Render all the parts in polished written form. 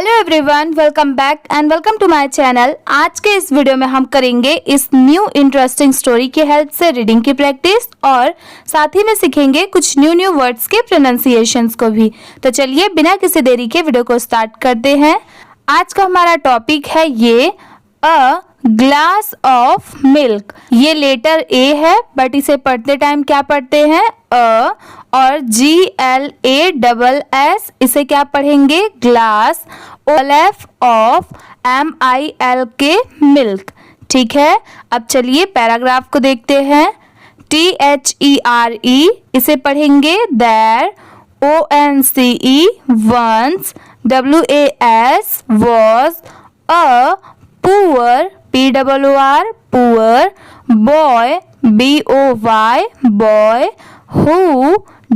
Hello everyone, welcome back and welcome to my channel. आज के इस वीडियो में हम करेंगे इस न्यू इंटरेस्टिंग स्टोरी की हेल्प से रीडिंग की प्रैक्टिस और साथ ही में सीखेंगे कुछ न्यू वर्ड्स के प्रोनाउंसिएशंस को भी। तो चलिए बिना किसी देरी के वीडियो को स्टार्ट करते हैं। आज का हमारा टॉपिक है ये अ ग्लास ऑफ मिल्क। ये लेटर ए है बट इसे पढ़ते टाइम क्या पढ़ते हैं अ, और GLASS इसे क्या पढ़ेंगे glass. OLF of MILK milk. ठीक है, अब चलिए पैराग्राफ को देखते हैं। THERE इसे पढ़ेंगे there. ONCE once। WAS was a poor POOR poor boy BOY boy who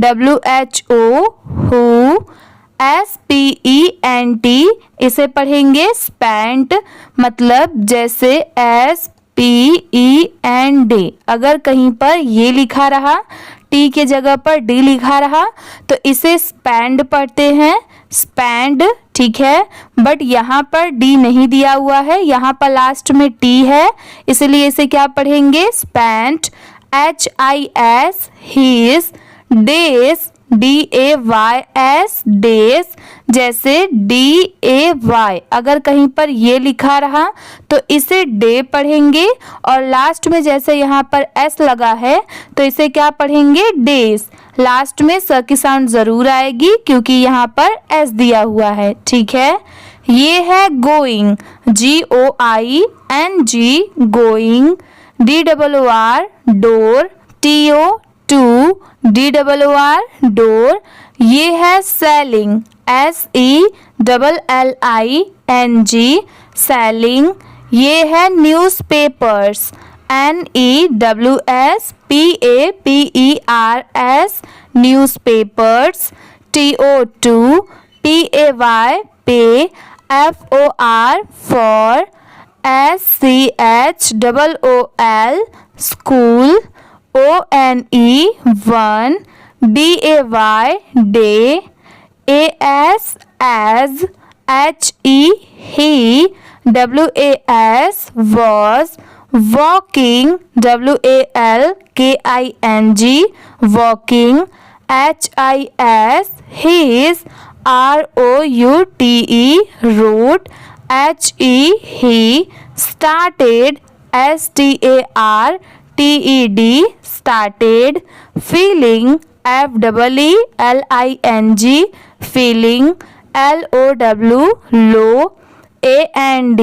WHO SPENT इसे पढ़ेंगे स्पेंट, मतलब जैसे SPEND। अगर कहीं पर ये लिखा रहा टी के जगह पर डी लिखा रहा तो इसे स्पेंड पढ़ते हैं, स्पेंड। ठीक है, बट यहाँ पर डी नहीं दिया हुआ है, यहाँ पर लास्ट में टी है, इसलिए इसे क्या पढ़ेंगे spent. HIS his days DAYS days, जैसे DAY। अगर कहीं पर ये लिखा रहा तो इसे डे पढ़ेंगे और लास्ट में जैसे यहाँ पर एस लगा है तो इसे क्या पढ़ेंगे डेज। लास्ट में स की साउंड जरूर आएगी क्योंकि यहाँ पर एस दिया हुआ है। ठीक है, ये है going GOING going. DOOR door TO2 DOOR door. ये है सेलिंग SELLING सेलिंग। ये है newspapers NEWSPAPERS newspapers. TO2 PAY पे FOR for SCHOOL school. ONE one. DAY day. AS as he। WAS was walking WALKING walking। HIS his ROUTE route। he started STARTED started। feeling FEELING feeling। LOW low। and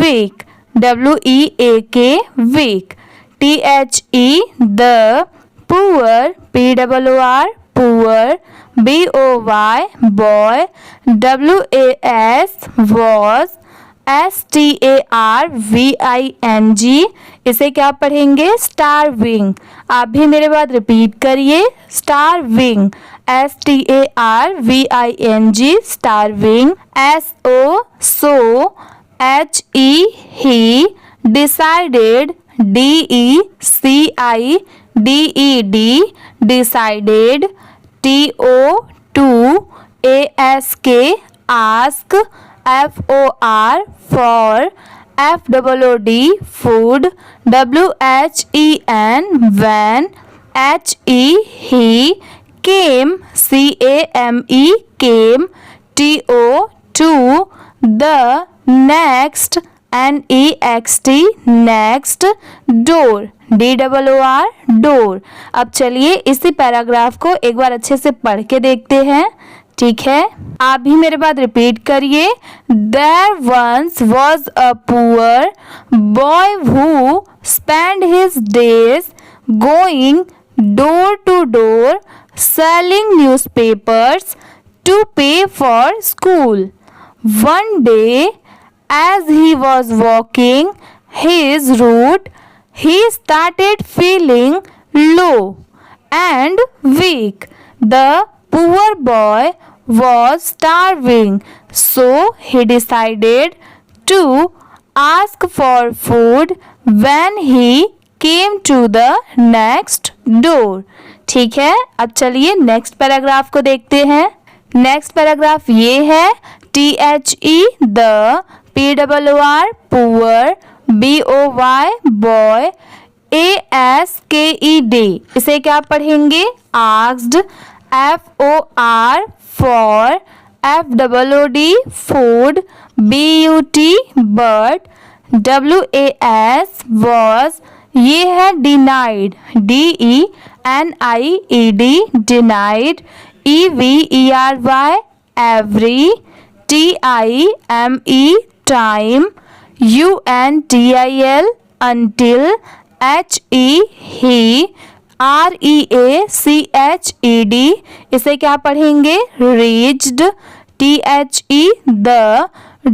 week WEAK week। THE the poor POOR poor BOY boy। WAS was STARVING इसे क्या पढ़ेंगे starving. आप भी मेरे बाद repeat करिए starving STARVING starving. SO so he decided DECIDED decided। TO2 ask FOR for FOOD food। WHEN when। he came came। TO2 the next NEXT next door DOOR door। अब चलिए इसी पैराग्राफ को एक बार अच्छे से पढ़ के देखते हैं। ठीक है, आप भी मेरे बाद रिपीट करिए। There once was a poor boy who spent his days going door to door selling newspapers to pay for school। One day as he was walking his route he started feeling low and weak। The poor boy was starving, so he decided to ask for food when he came to the next door। ठीक है, अब चलिए next paragraph को देखते हैं। Next paragraph ये है THE the, POOR poor, BOY boy, ASKED इसे क्या पढ़ेंगे asked, FOR for, FOOD food, BUT but, WAS was, ये है denied, DENIED denied, EVERY every, TIME time, UNTIL until, HE he, REACHED इसे क्या पढ़ेंगे reached, THE the,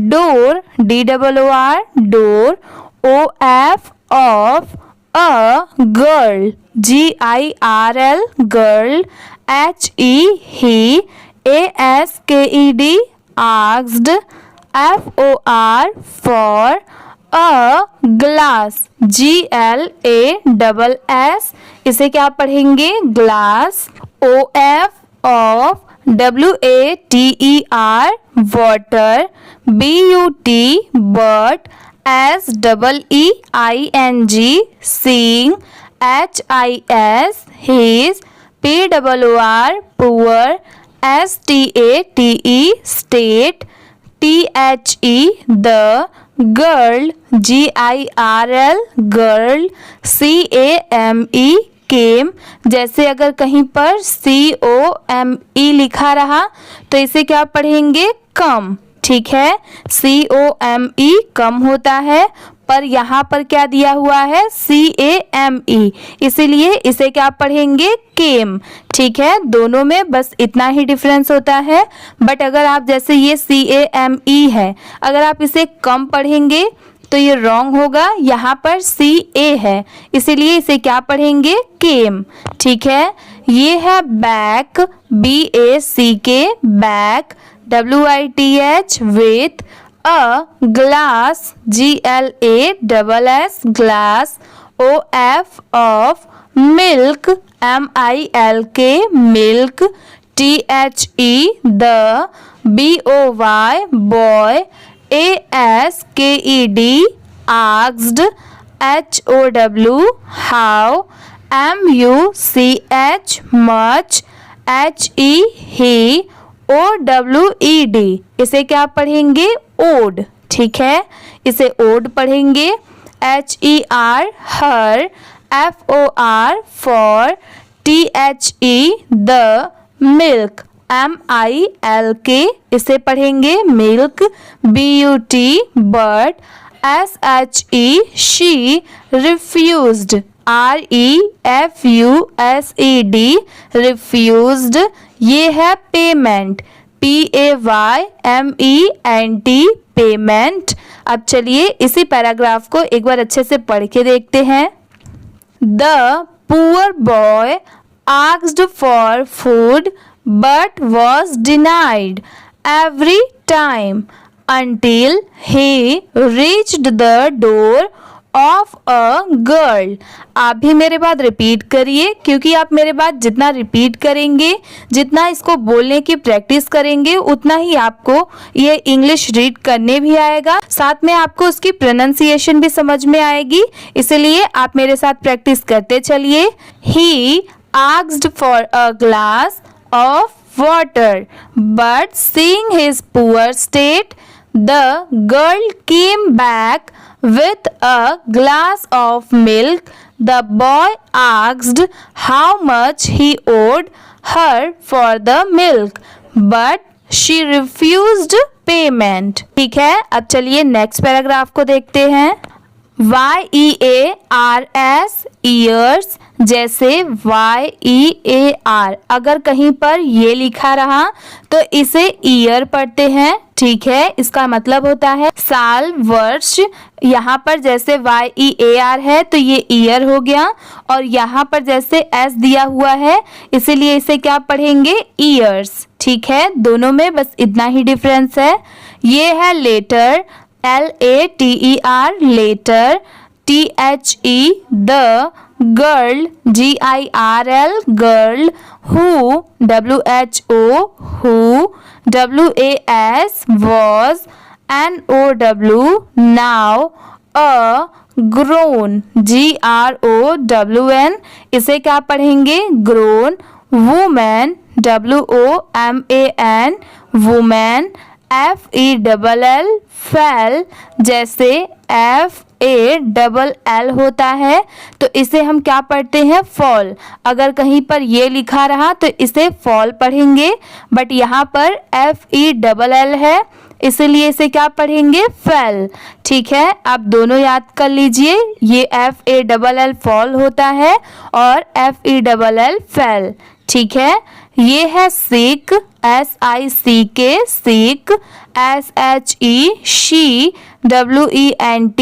door, DOOR door, OF of, a girl, GIRL girl, HE he, ASKED asked, FOR for, a glass, GLASS इसे क्या पढ़ेंगे glass, OF of, WATER water, BUT but, SEEING seeing, HIS his, POOR poor, STATE state, THE the, girl, GIRL girl, CAME came। जैसे अगर कहीं पर COME लिखा रहा तो इसे क्या पढ़ेंगे कम, ठीक है, COME कम होता है, पर यहाँ पर क्या दिया हुआ है CAME, इसीलिए इसे क्या पढ़ेंगे केम, ठीक है। दोनों में बस इतना ही डिफरेंस होता है। बट अगर आप जैसे ये CAME है, अगर आप इसे कम पढ़ेंगे तो ये रॉन्ग होगा, यहाँ पर CA है इसीलिए इसे क्या पढ़ेंगे केम, ठीक है। ये है back, BACK back, WITH with, a glass, GLASS glass, OF of, milk, MILK milk, THE the, BOY boy, ASKED asked, HOW how, MUCH much, HE he, OWED इसे क्या पढ़ेंगे ओड, ठीक है, इसे ओड पढ़ेंगे। HER her, FOR for, THE the, milk, MILK इसे पढ़ेंगे milk, BUT but, SHE she, refused, REFUSED refused. ये है पेमेंट, PAYMENT पेमेंट। अब चलिए इसी पैराग्राफ को एक बार अच्छे से पढ़ के देखते हैं। The poor boy asked for food but was denied every time until he reached the door of a girl। आप भी मेरे बाद रिपीट करिए, क्योंकि आप मेरे बाद जितना रिपीट करेंगे, जितना इसको बोलने की प्रैक्टिस करेंगे, उतना ही आपको ये इंग्लिश रीड करने भी आएगा, साथ में आपको उसकी प्रोनाउंसिएशन भी समझ में आएगी। इसलिए आप मेरे साथ प्रैक्टिस करते चलिए। He asked for a glass of water, but seeing his poor state, the girl came back with a glass of milk. The boy asked how much he owed her for the milk, but she refused payment। ठीक है, अब चलिए next paragraph को देखते हैं। YEARS ears, जैसे YEAR अगर कहीं पर ये लिखा रहा तो इसे ईयर पढ़ते हैं, ठीक है। इसका मतलब होता है साल, वर्ष। यहाँ पर जैसे YEAR है तो ये ईयर हो गया, और यहाँ पर जैसे S दिया हुआ है इसीलिए इसे क्या पढ़ेंगे ईयर्स, ठीक है। दोनों में बस इतना ही डिफरेंस है। ये है later, LATER later, THE the girl, GIRL girl, who, WHO who, WAS was, NOW now, a grown, GROWN, इसे क्या पढ़ेंगे grown, woman, WOMAN woman, FELL fell, जैसे FALL होता है तो इसे हम क्या पढ़ते हैं fall। अगर कहीं पर ये लिखा रहा तो इसे fall पढ़ेंगे, बट यहाँ पर FELL है इसलिए इसे क्या पढ़ेंगे fell। ठीक है, आप दोनों याद कर लीजिए, ये FALL fall होता है और FELL fell। ठीक है, ये है sick, SICK sick, SHE she, WENT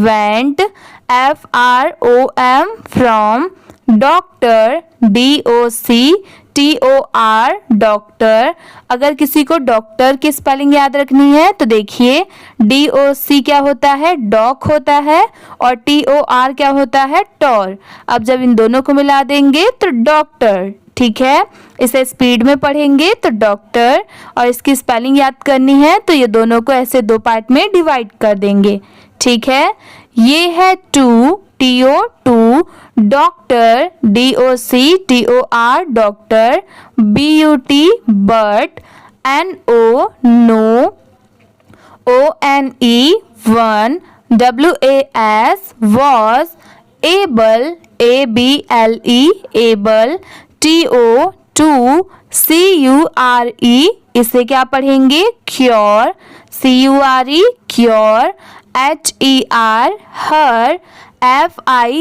went, FROM from, doctor, DOCTOR doctor. अगर किसी को डॉक्टर की स्पेलिंग याद रखनी है तो देखिए DOC क्या होता है, डॉक होता है, और TOR क्या होता है, टॉर। अब जब इन दोनों को मिला देंगे तो डॉक्टर। ठीक है, इसे स्पीड में पढ़ेंगे तो डॉक्टर, और इसकी स्पेलिंग याद करनी है तो ये दोनों को ऐसे दो पार्ट में डिवाइड कर देंगे। ठीक है, ये है to, TO doctor, DOCTOR doctor, BUT but, NO no, ONE one, WAS was, able, ABLE able, TO to, CURE इसे क्या पढ़ेंगे, cure, CURE cure, HER her,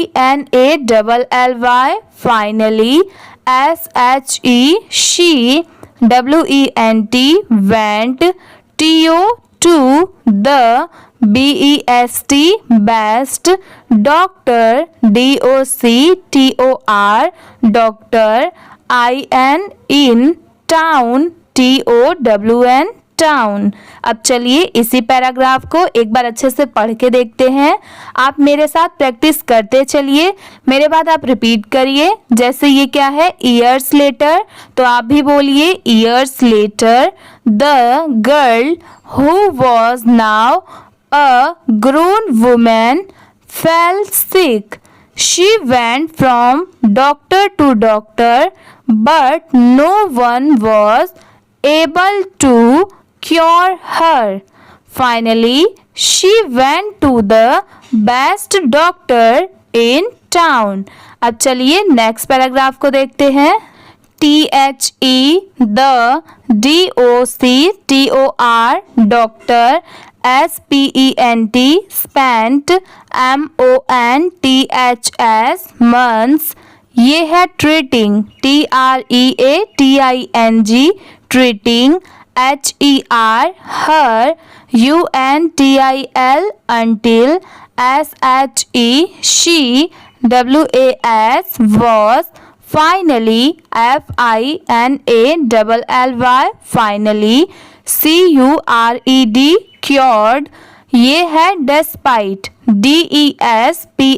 FINALLY finally, SHE she, WENT went, TO to the, BEST best, doctor, DOCTOR doctor, in town, TOWN town. अब चलिए इसी paragraph को एक बार अच्छे से पढ़ के देखते हैं। आप मेरे साथ प्रैक्टिस करते चलिए, मेरे बाद आप रिपीट करिए। जैसे ये क्या है, ईयर्स लेटर, तो आप भी बोलिए years later. The girl who was now a grown woman fell sick, she went from doctor to doctor but no one was able to cure her. Finally, she went to the best doctor in town. अब चलिए next paragraph को देखते हैं। THE the, DOCTOR doctor, SPENT spent, MONTHS months। ये है treating, TREATING treating, HER her, UNTIL until, SHE she, WAS was, finally, FINALLY finally, CURED cured। ये है despite, DESPITE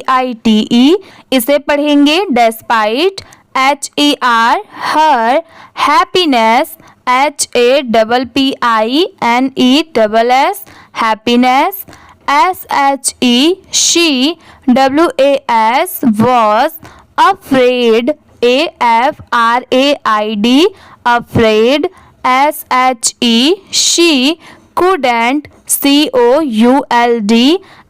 इसे पढ़ेंगे despite, HER her happiness, HAPPINESS happiness, SHE she, WAS was, afraid, AFRAID afraid, SHE she couldn't, COULD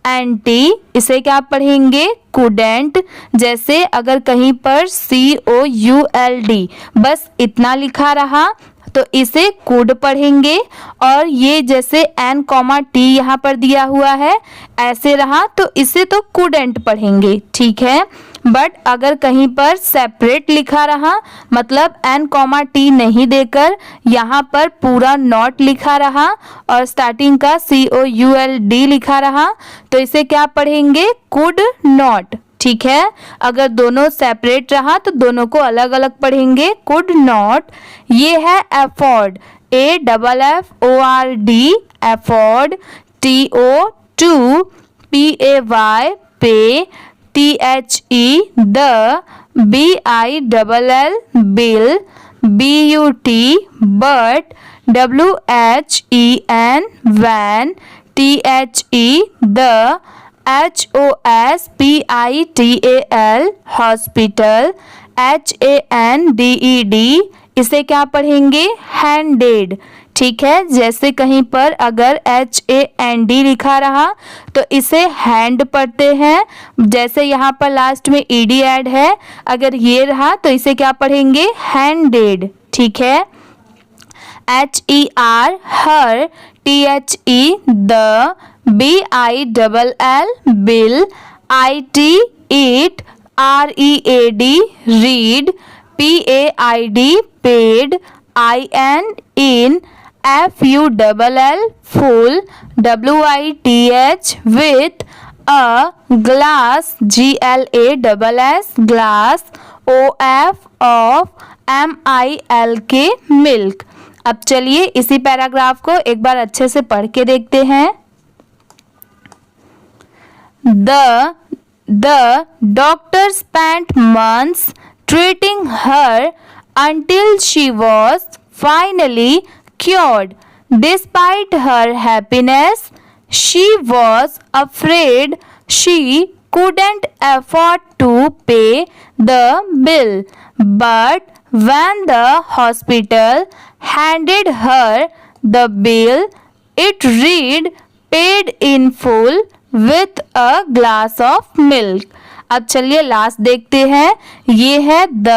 anti इसे क्या पढ़ेंगे, couldn't। जैसे अगर कहीं पर COULD बस इतना लिखा रहा तो इसे could पढ़ेंगे, और ये जैसे N, T यहाँ पर दिया हुआ है ऐसे रहा तो इसे तो couldn't पढ़ेंगे। ठीक है, बट अगर कहीं पर सेपरेट लिखा रहा मतलब N, T नहीं देकर यहाँ पर पूरा नॉट लिखा रहा और स्टार्टिंग का COULD लिखा रहा तो इसे क्या पढ़ेंगे, कुड नॉट। ठीक है, अगर दोनों सेपरेट रहा तो दोनों को अलग अलग पढ़ेंगे, कुड नॉट। ये है afford, AFFORD afford, TO to, PAY pay, THE, the, BILL, bill, BUT, but, WHEN, van, THE, the, HOSPITAL, hospital, HANDED, इसे क्या पढ़ेंगे? हैंडेड। ठीक है, जैसे कहीं पर अगर HAND लिखा रहा तो इसे हैंड पढ़ते हैं। जैसे यहाँ पर लास्ट में ED ऐड है, अगर ये रहा तो इसे क्या पढ़ेंगे? हैंडेड। ठीक है, HER, her, THE, the, BILL, bill, IT, it, READ, read, PAID, paid, IN, FULL, full, WITH, with, a, glass, GLASS, glass, OF, of, MILK, milk। अब चलिए इसी पैराग्राफ को एक बार अच्छे से पढ़ के देखते हैं। The doctor spent months treating her until she was finally cured. Despite her happiness, she was afraid she couldn't afford to pay the bill. But when the hospital handed her the bill, it read paid in full with a glass of milk. अब चलिए last देखते हैं। ये है the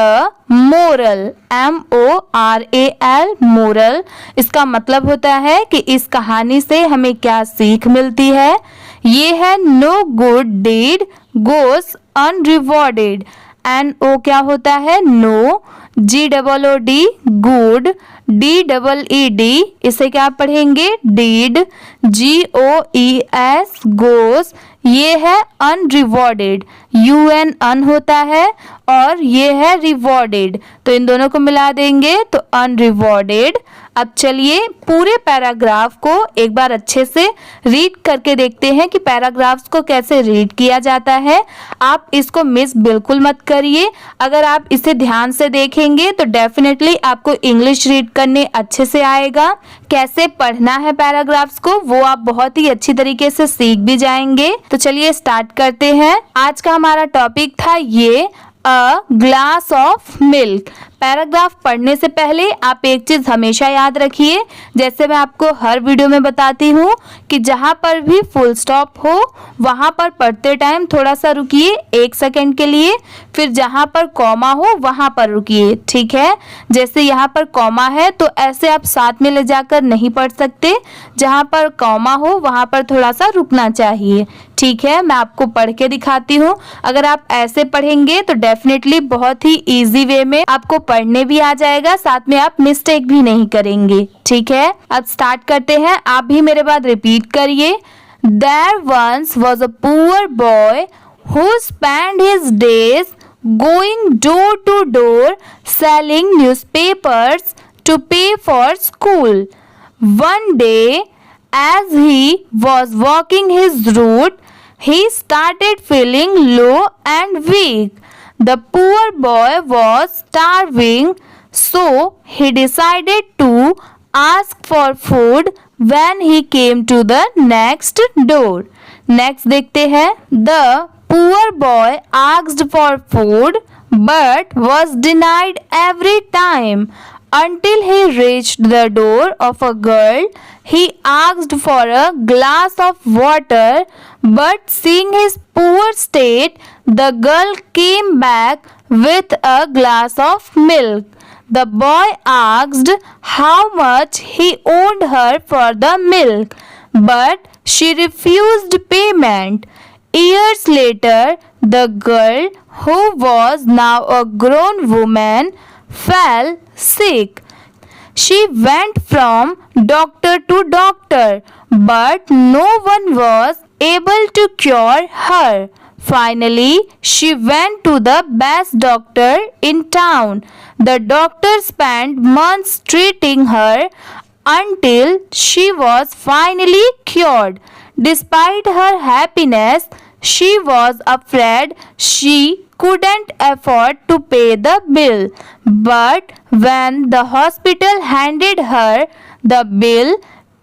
moral, MORAL, moral. इसका मतलब होता है कि इस कहानी से हमें क्या सीख मिलती है। ये है नो गुड डीड गोस अनरिवॉर्डेड। NO क्या होता है? नो, GOOD, गुड, DEED, इसे क्या पढ़ेंगे? डीड, GOES, गोस, ये है अनरिवॉर्डेड, UN अन होता है और ये है रिवॉर्डेड, तो इन दोनों को मिला देंगे तो अनरिवॉर्डेड। अब चलिए पूरे पैराग्राफ को एक बार अच्छे से रीड करके देखते हैं कि पैराग्राफ्स को कैसे रीड किया जाता है। आप इसको मिस बिल्कुल मत करिए। अगर आप इसे ध्यान से देखेंगे तो डेफिनेटली आपको इंग्लिश रीड करने अच्छे से आएगा। कैसे पढ़ना है पैराग्राफ्स को वो आप बहुत ही अच्छी तरीके से सीख भी जाएंगे। तो चलिए स्टार्ट करते हैं। आज का हमारा टॉपिक था ये a glass of milk. Paragraph पढ़ने से पहले आप एक चीज हमेशा याद रखिए, जैसे मैं आपको हर वीडियो में बताती हूँ कि जहाँ पर भी फुल स्टॉप हो वहाँ पर पढ़ते टाइम थोड़ा सा रुकिए 1 सेकंड के लिए, फिर जहाँ पर कॉमा हो वहाँ पर रुकिए। ठीक है, जैसे यहाँ पर कॉमा है तो ऐसे आप साथ में ले जाकर नहीं पढ़ सकते, जहाँ पर कॉमा हो वहाँ पर थोड़ा सा रुकना चाहिए। ठीक है, मैं आपको पढ़ के दिखाती हूँ। अगर आप ऐसे पढ़ेंगे तो डेफिनेटली बहुत ही इजी वे में आपको पढ़ने भी आ जाएगा, साथ में आप मिस्टेक भी नहीं करेंगे। ठीक है, अब स्टार्ट करते हैं। आप भी मेरे बाद रिपीट करिए। There once was a poor boy who spent his days going door to door selling newspapers to pay for school. One day, as he was walking his route, he started feeling low and weak. The poor boy was starving, so he decided to ask for food when he came to the next door. Next देखते हैं। The poor boy asked for food but was denied every time. Until he reached the door of a girl, he asked for a glass of water, but seeing his poor state, the girl came back with a glass of milk. The boy asked how much he owed her for the milk, but she refused payment. Years later, the girl, who was now a grown woman, fell sick. She went from doctor to doctor, but no one was able to cure her. Finally, she went to the best doctor in town. The doctor spent months treating her until she was finally cured. Despite her happiness, She was afraid she couldn't afford to pay the bill. But when the hospital handed her the bill,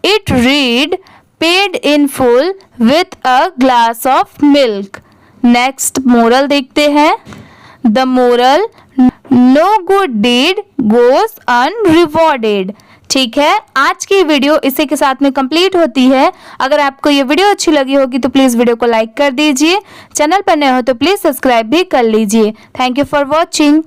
it read paid in full with a glass of milk. Next moral देखते हैं. The moral, no good deed goes unrewarded. ठीक है, आज की video इसी के साथ में कंप्लीट होती है. अगर आपको ये वीडियो अच्छी लगी होगी तो प्लीज़ वीडियो को लाइक कर दीजिए. चैनल पर नए हो तो प्लीज़ सब्सक्राइब भी कर लीजिए. Thank you for watching.